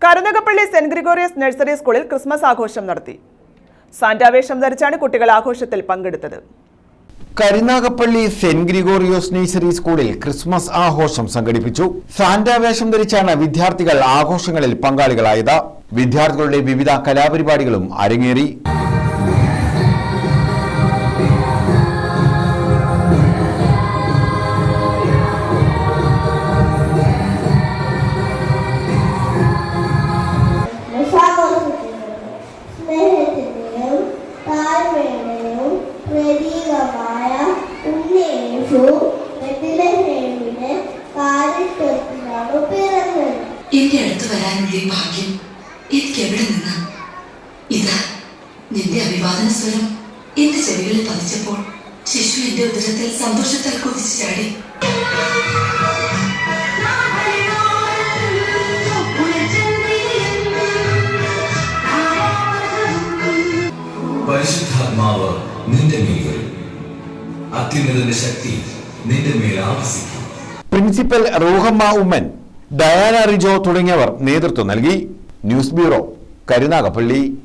Karunagappally saint Gregorios nursery സ്കൂളിൽ Christmas ആഘോഷം നടത്തി. സാന്റാവേഷം ധരിച്ചാണ് കുട്ടികൾ ആഘോഷത്തിൽ പങ്കെടുത്തത്. കരുനാഗപ്പള്ളി സെന്റ് ഗ്രിഗോറിയോസ് നഴ്സറി സ്കൂളിൽ ക്രിസ്മസ് ആഘോഷം സംഘടിപ്പിച്ചു. സാന്റാവേഷം ധരിച്ചാണ് വിദ്യാർത്ഥികൾ ആഘോഷങ്ങളിൽ പങ്കാളികളായത്. വിദ്യാർത്ഥികളുടെ വിവിധ കലാപരിപാടികളും അരങ്ങേറി. എന്റെ അടുത്ത് വരാനുള്ള ഭാഗ്യം എനിക്ക് എവിടെ നിന്ന്? ഇതാ നിന്റെ അഭിവാദന സ്വരം എന്റെ ചെവികളിൽ പതിച്ചപ്പോൾ ശിശു എന്റെ ഉദരത്തിൽ സന്തോഷത്താൽ കുതിച്ചു ചാടി. പരിശുദ്ധാത്മാവ് നിന്റെ മേൽ വരും, അത്യുന്നതന്റെ ശക്തി നിന്റെ മേൽ ആവസിക്കും. പ്രിൻസിപ്പൽ റൂഹമ്മ ഉമ്മൻ, ഡയാന റിജോ തുടങ്ങിയവർ നേതൃത്വം നൽകി. News bureau, Karunagappally.